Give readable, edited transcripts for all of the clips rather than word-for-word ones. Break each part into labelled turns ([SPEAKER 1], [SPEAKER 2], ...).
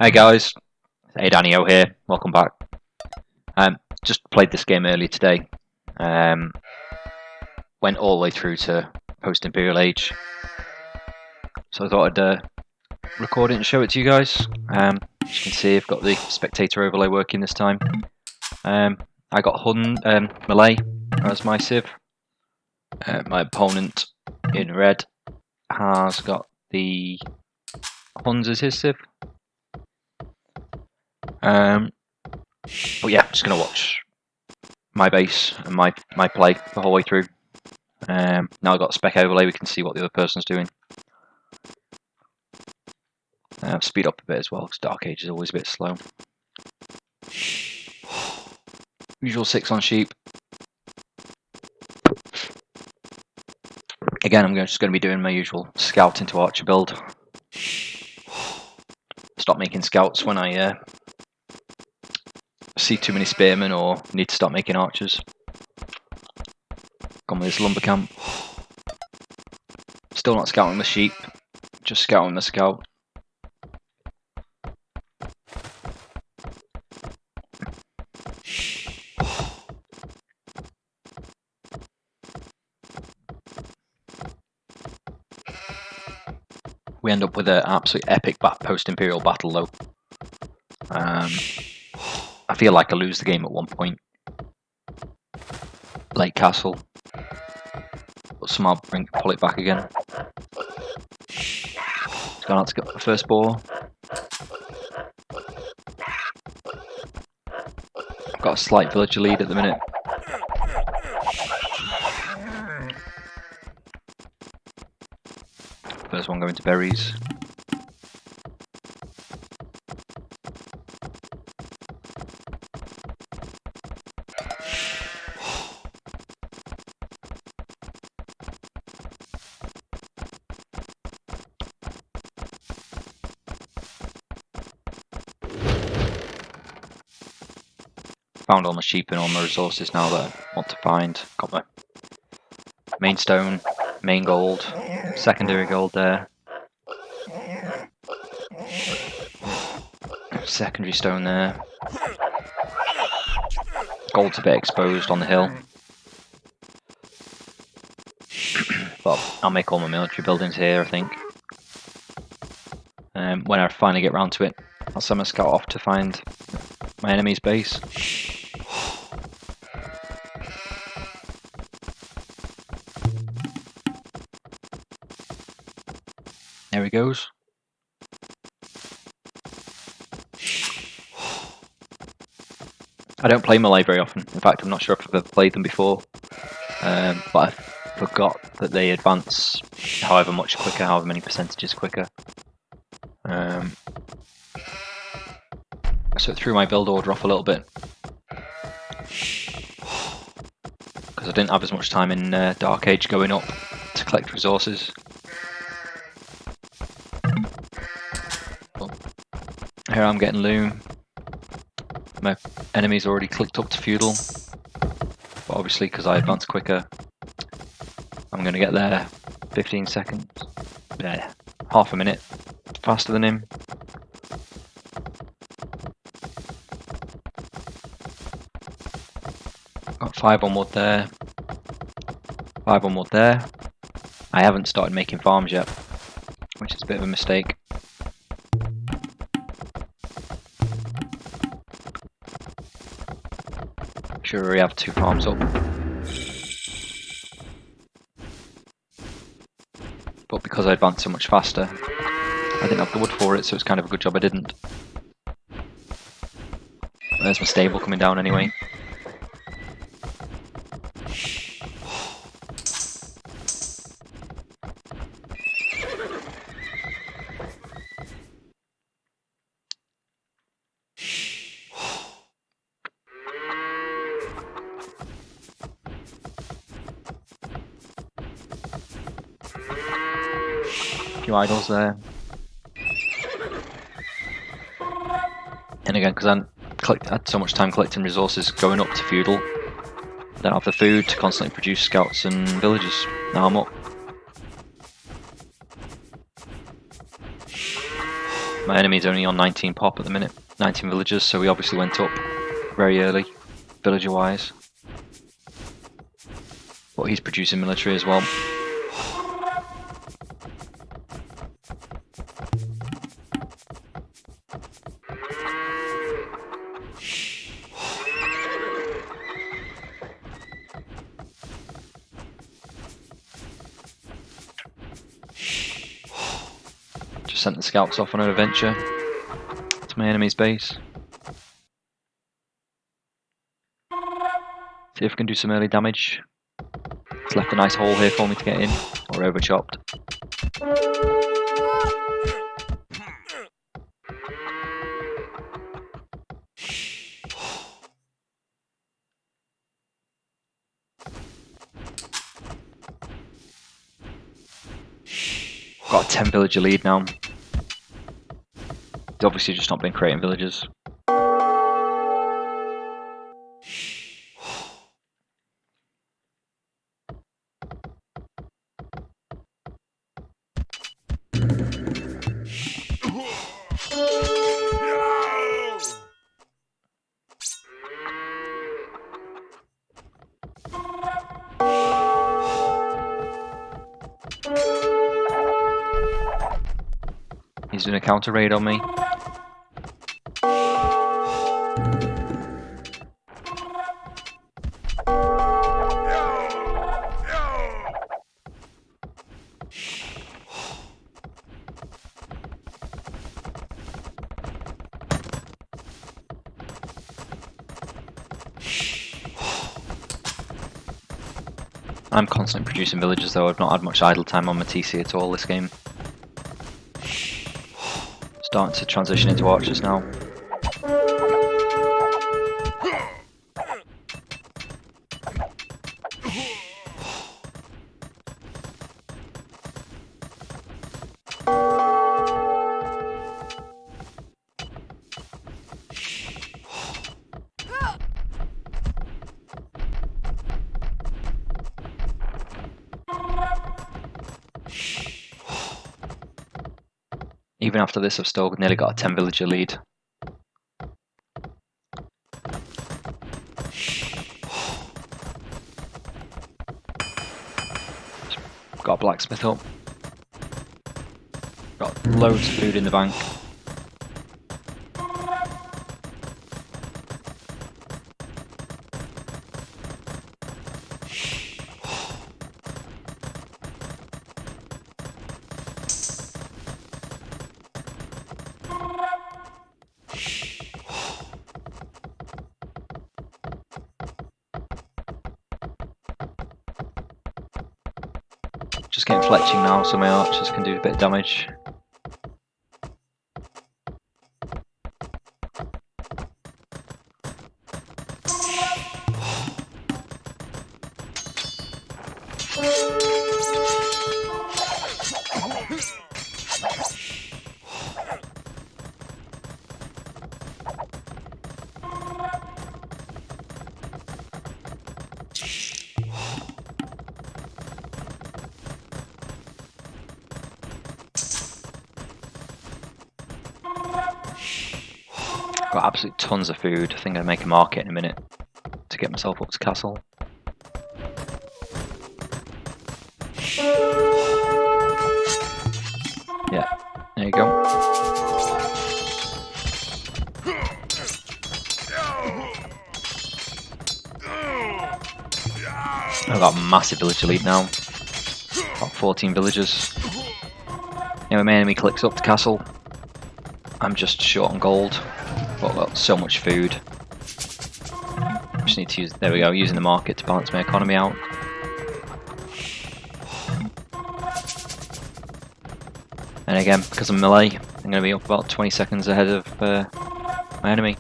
[SPEAKER 1] Hey guys, adannyo here. Welcome back. Just played this game earlier today. Went all the way through to post-imperial age. So I thought I'd record it and show it to you guys. As you can see, I've got the spectator overlay working this time. I got Malay as my civ. My opponent in red has got the Huns as his civ. But yeah, I'm just gonna watch my base and my play the whole way through. Now I've got spec overlay, we can see what the other person's doing. Speed up a bit as well, because Dark Age is always a bit slow. Usual 6 on sheep. Again, I'm just going to be doing my usual scout into archer build. Stop making scouts when I see too many spearmen or need to start making archers. Gone with this lumber camp. Still not scouting the sheep, just scouting the scout. We end up with an absolutely epic post-imperial battle though. I feel like I lose the game at one point. Lake Castle. But somehow pull it back again. It's gone out to get the first ball. I've got a slight villager lead at the minute. First one going to berries. Found all my sheep and all my resources now that I want to find. Got my main stone, main gold, secondary gold there. Secondary stone there. Gold's a bit exposed on the hill. But I'll make all my military buildings here, I think. When I finally get round to it, I'll send my scout off to find my enemy's base. There he goes. I don't play Malay very often. In fact, I'm not sure if I've ever played them before. But I forgot that they advance however much quicker, however many percentages quicker. So it threw my build order off a little bit. Because I didn't have as much time in Dark Age going up to collect resources. Here I'm getting loom. My enemy's already clicked up to feudal, but obviously because I advance quicker, I'm going to get there 15 seconds, half a minute faster than him. Got 5 on wood there, 5 on wood there. I haven't started making farms yet, which is a bit of a mistake. Sure, we have 2 farms up. But because I advanced so much faster, I didn't have the wood for it, so it's kind of a good job I didn't. There's my stable coming down anyway. Few idols there. And again, because I had so much time collecting resources going up to feudal, I don't have the food to constantly produce scouts and villages. Now I'm up. My enemy's only on 19 pop at the minute, 19 villagers, so we obviously went up very early, villager-wise. But he's producing military as well. Just sent the scouts off on an adventure to my enemy's base. See if we can do some early damage. It's left a nice hole here for me to get in, or over chopped. Got a 10 villager lead now. He's obviously just not been creating villagers. He's doing a counter raid on me. I'm constantly producing villagers though, I've not had much idle time on my TC at all this game. Starting to transition into archers now. Even after this, I've still nearly got a 10 villager lead. Got a blacksmith up. Got loads of food in the bank. Just getting fletching now so my archers can do a bit of damage. Got absolute tons of food. I think I'll make a market in a minute to get myself up to castle. Yeah, there you go. I've got a massive villager lead now. Got 14 villagers. When my enemy clicks up to castle, I'm just short on gold. But I've got so much food. Just need to use, there we go, using the market to balance my economy out. And again, because I'm Malay, I'm going to be up about 20 seconds ahead of my enemy.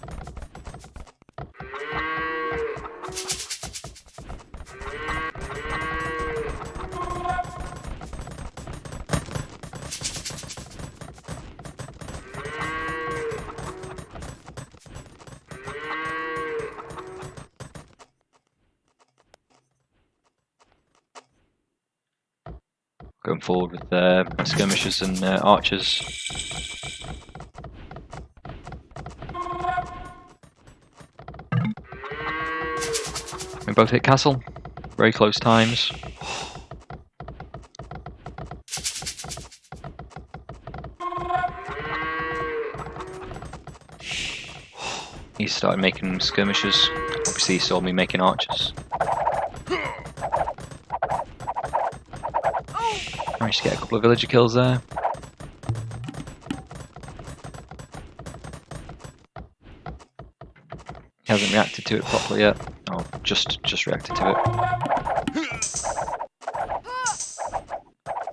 [SPEAKER 1] Going forward with skirmishers and archers. We both hit castle. Very close times. He started making skirmishers. Obviously he saw me making archers. Managed to get a couple of villager kills there. He hasn't reacted to it properly yet. Oh, just reacted to it.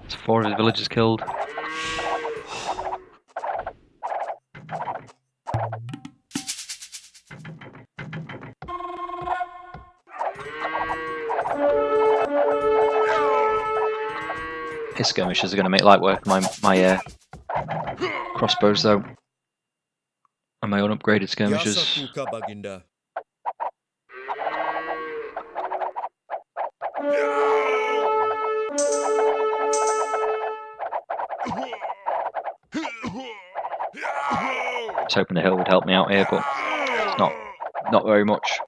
[SPEAKER 1] So 4 of his villagers killed. His skirmishers are going to make light work of my crossbows though. And my unupgraded skirmishers. I was hoping the hill would help me out here, but it's not very much.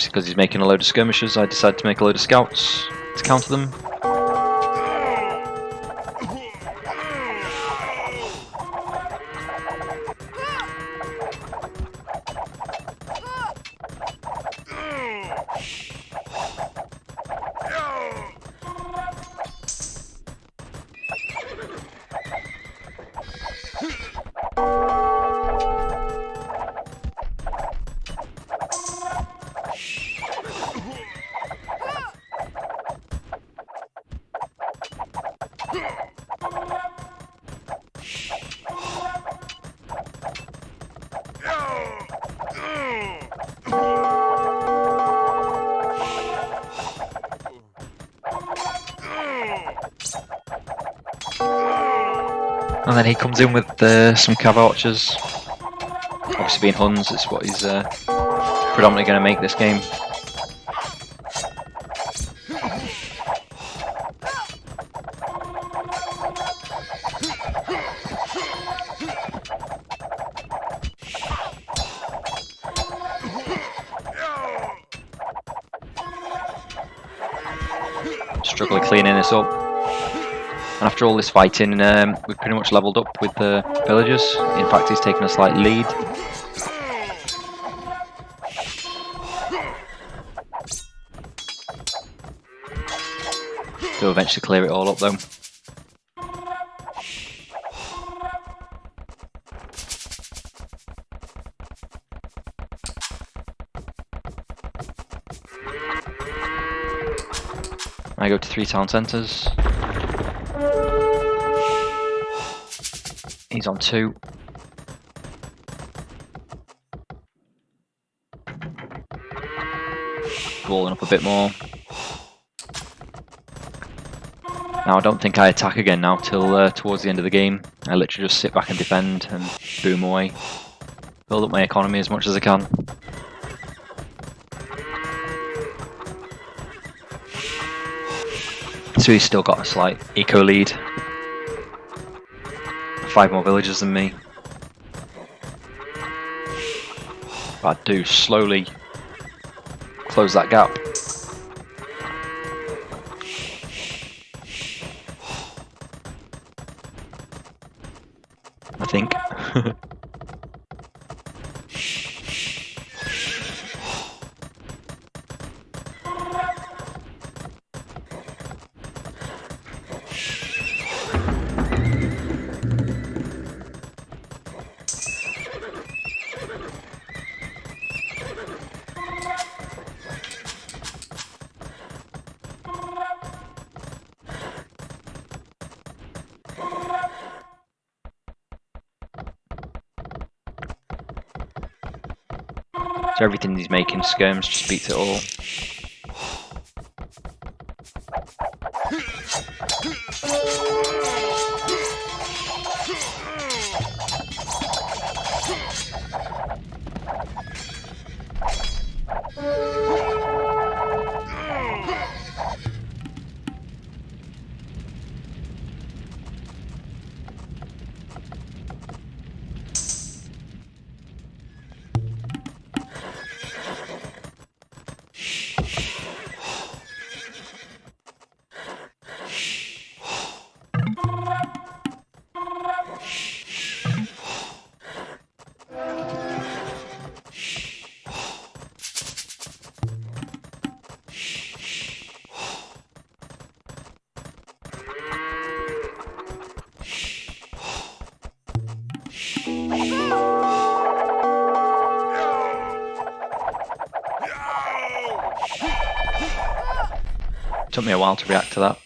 [SPEAKER 1] Because he's making a load of skirmishers, I decided to make a load of scouts to counter them. And then he comes in with some cav archers. Obviously being Huns, it's what he's predominantly going to make this game. Struggling cleaning this up. And after all this fighting, we've pretty much leveled up with the villagers. In fact, he's taken a slight lead. He'll eventually clear it all up though. I go to 3 town centres. He's on 2. Walling up a bit more. Now I don't think I attack again now till towards the end of the game. I literally just sit back and defend and boom away. Build up my economy as much as I can. So he's still got a slight eco lead. 5 more villagers than me. But I do slowly close that gap. I think. So everything he's making skirms just beats it all. Took me a while to react to that.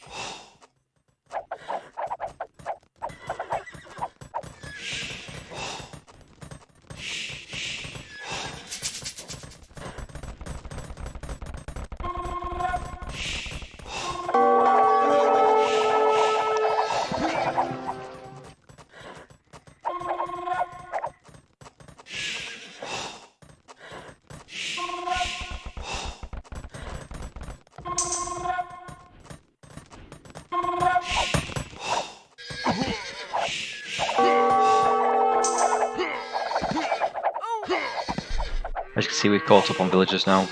[SPEAKER 1] As you can see, we've caught up on villagers now.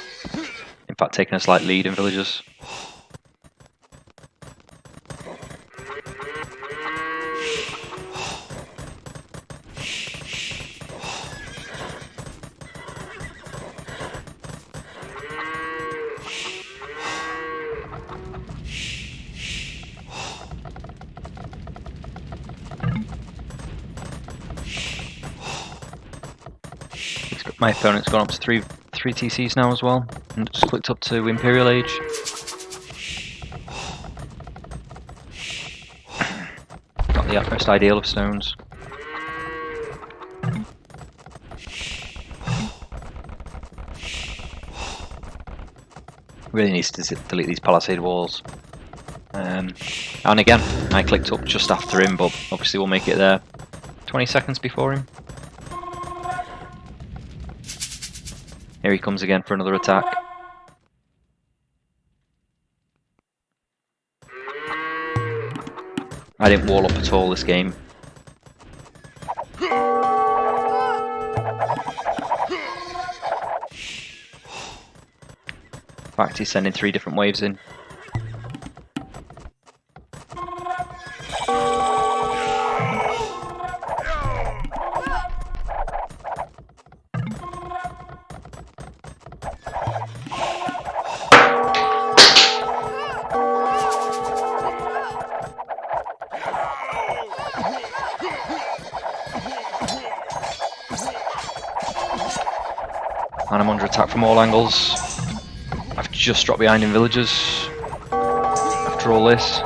[SPEAKER 1] In fact, taking a slight lead in villagers. My opponent's gone up to three TCs now as well, and just clicked up to Imperial Age. Not the utmost ideal of stones. Really needs to delete these palisade walls. And again, I clicked up just after him, but obviously we'll make it there 20 seconds before him. Here he comes again for another attack. I didn't wall up at all this game. In fact, he's sending 3 different waves in. And I'm under attack from all angles. I've just dropped behind in villagers after all this.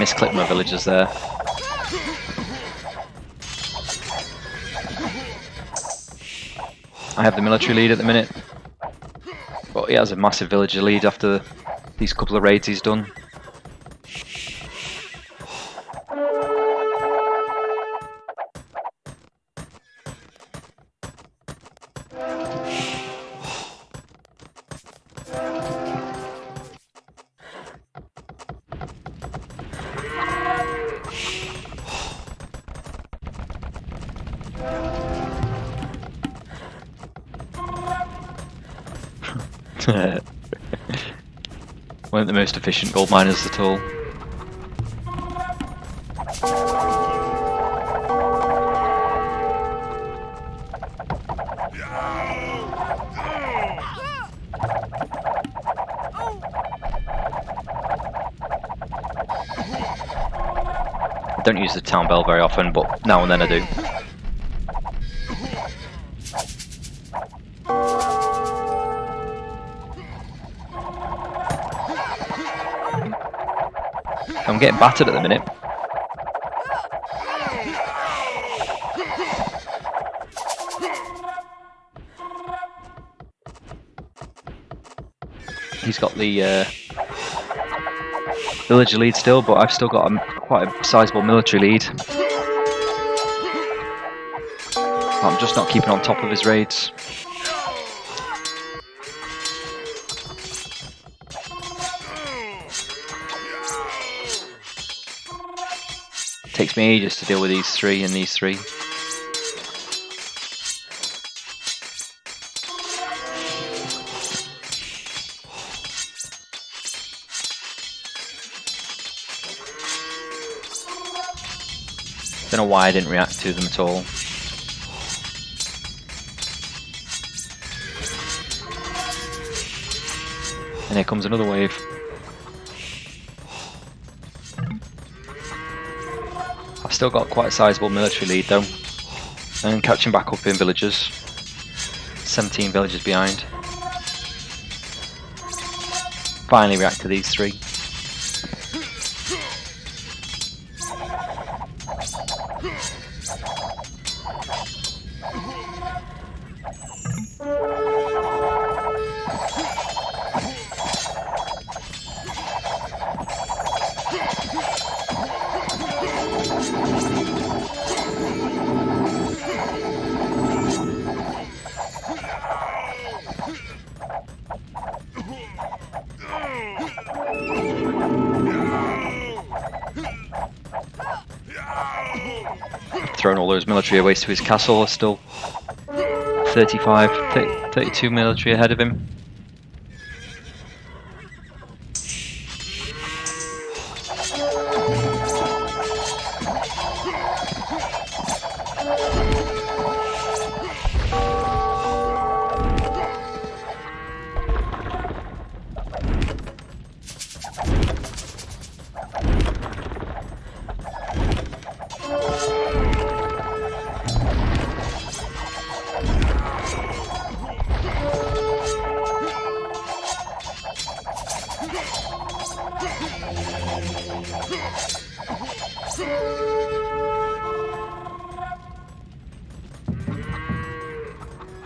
[SPEAKER 1] Misclicked my villagers there. I have the military lead at the minute. But he has a massive villager lead after these couple of raids he's done. Weren't the most efficient gold miners at all. I don't use the town bell very often, but now and then I do. I'm getting battered at the minute. He's got the villager lead still, but I've still got quite a sizable military lead. I'm just not keeping on top of his raids. Takes me ages to deal with these 3 and these 3. Don't know why I didn't react to them at all. And here comes another wave. I've still got quite a sizable military lead though, and catching back up in villages. 17 villages behind. Finally react to these 3. Thrown all those military away to his castle. Still 32 military ahead of him.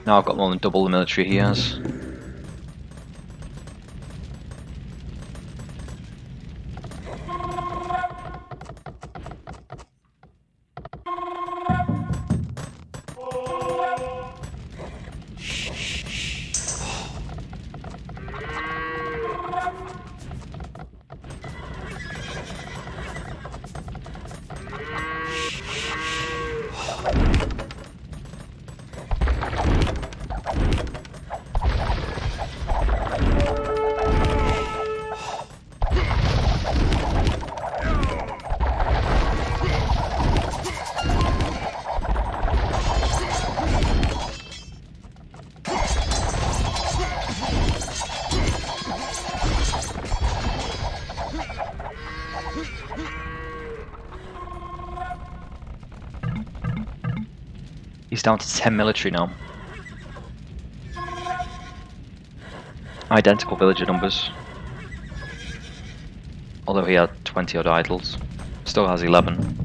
[SPEAKER 1] Now I've got more than double the military he has. He's down to 10 military now. Identical villager numbers. Although he had 20 odd idols. Still has 11.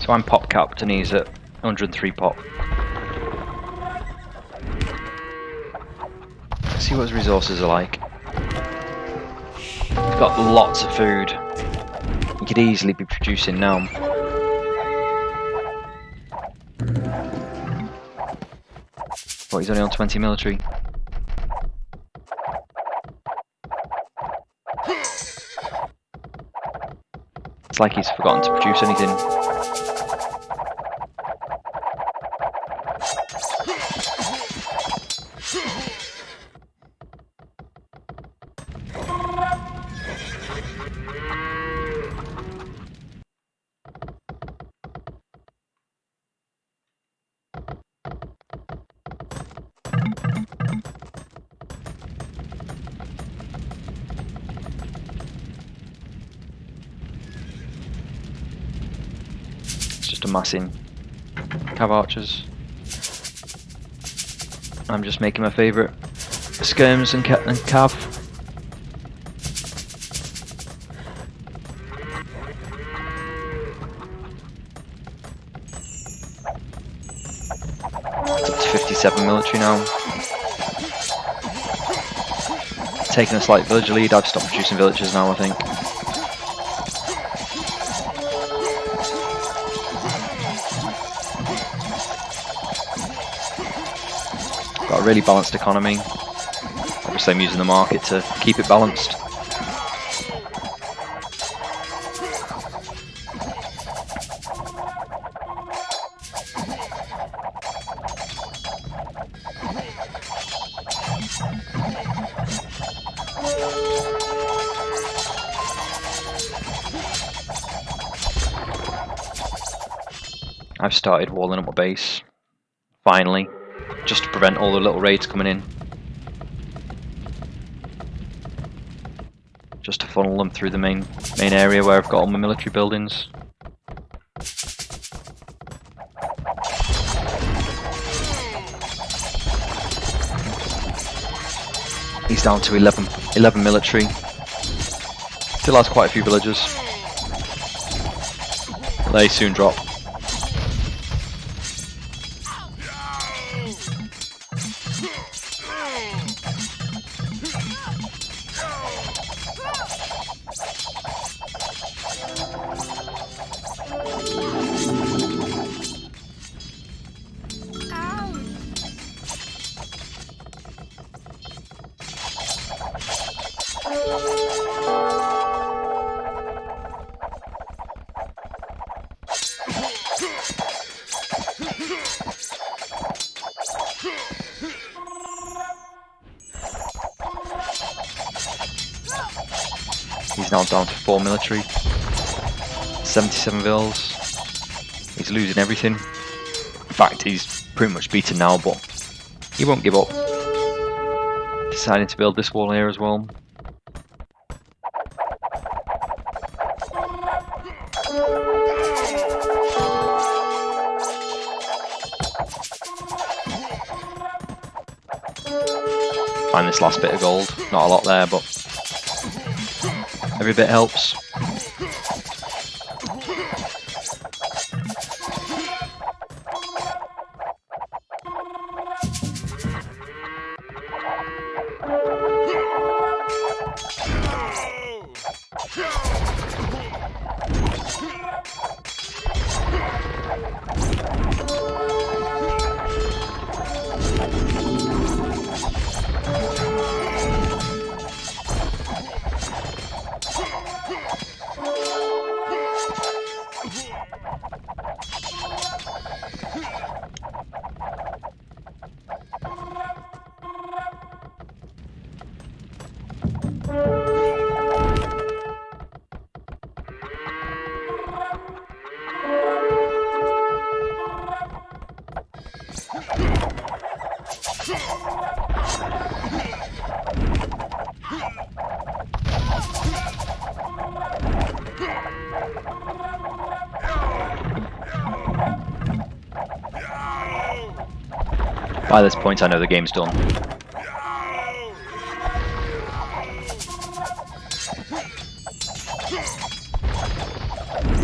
[SPEAKER 1] So I'm pop capped and he's at 103 pop. Let's see what his resources are like. He's got lots of food. He could easily be producing now. But he's only on 20 military. It's like he's forgotten to produce anything. Just amassing cav archers. I'm just making my favourite skirms and cav. It's up to 57 military now. taken a slight villager lead. I've stopped producing villagers now, I think. Got a really balanced economy. Obviously I'm using the market to keep it balanced. I've started walling up my base, finally, just to prevent all the little raids coming in. Just to funnel them through the main area where I've got all my military buildings. He's down to 11 military. Still has quite a few villagers. They soon drop. He's now down to 4 military, 77 vills. He's losing everything. In fact, he's pretty much beaten now, but he won't give up. Deciding to build this wall here as well. Find this last bit of gold. Not a lot there, but every bit helps. By this point I know the game's done.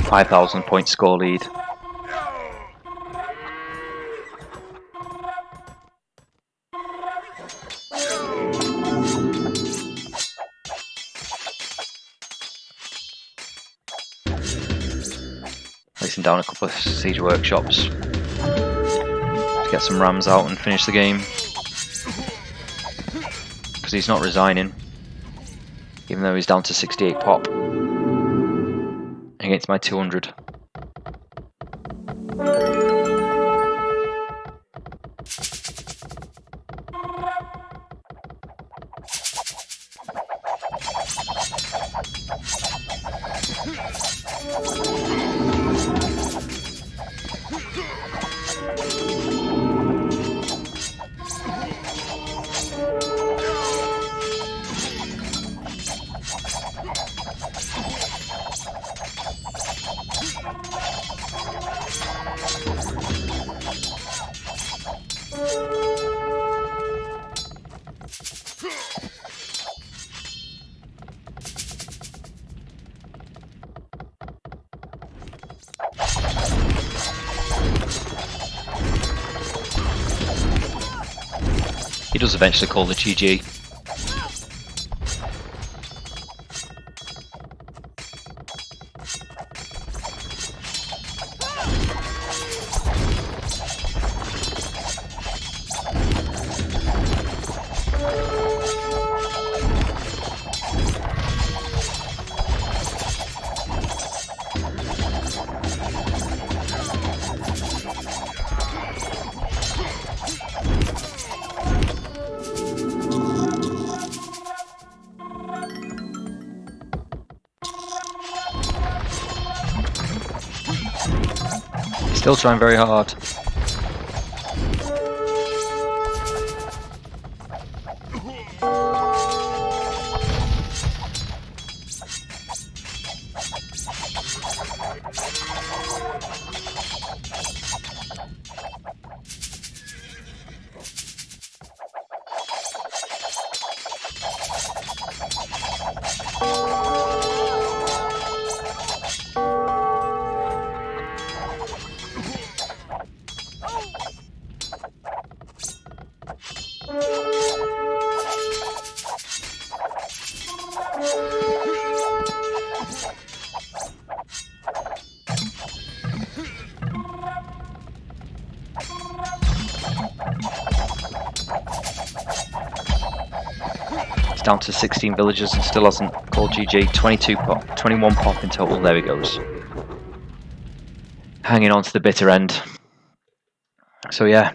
[SPEAKER 1] £5,000 score lead. Placing down a couple of siege workshops. Get some rams out and finish the game, because he's not resigning, even though he's down to 68 pop against my 200. He does eventually call the GG. Still trying very hard. It's down to 16 villagers and still hasn't called GG. 22 pop, 21 pop in total. There he goes. Hanging on to the bitter end. So yeah,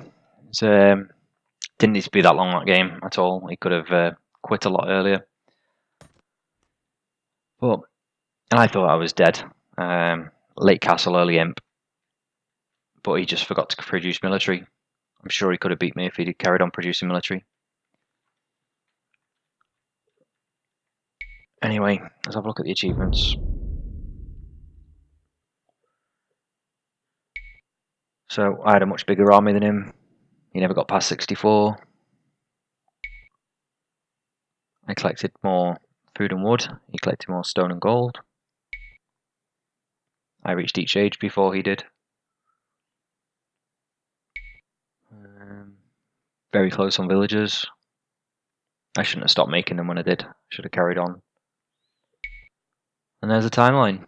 [SPEAKER 1] it's, didn't need to be that long, that game at all. He could have quit a lot earlier. But I thought I was dead. Late castle, early imp. But he just forgot to produce military. I'm sure he could have beat me if he'd carried on producing military. Anyway, let's have a look at the achievements. So I had a much bigger army than him. He never got past 64. I collected more food and wood. He collected more stone and gold. I reached each age before he did. Very close on villagers. I shouldn't have stopped making them when I did. Should have carried on. And there's a timeline.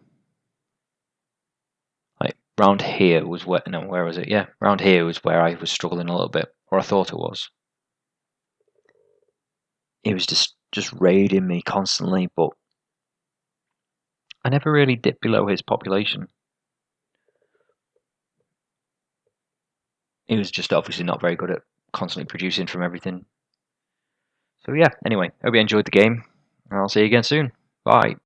[SPEAKER 1] Like round here was where, no, where was it? Yeah, round here was where I was struggling a little bit, or I thought it was. He was just raiding me constantly, but I never really dipped below his population. He was just obviously not very good at constantly producing from everything. So yeah, anyway, hope you enjoyed the game, and I'll see you again soon. Bye.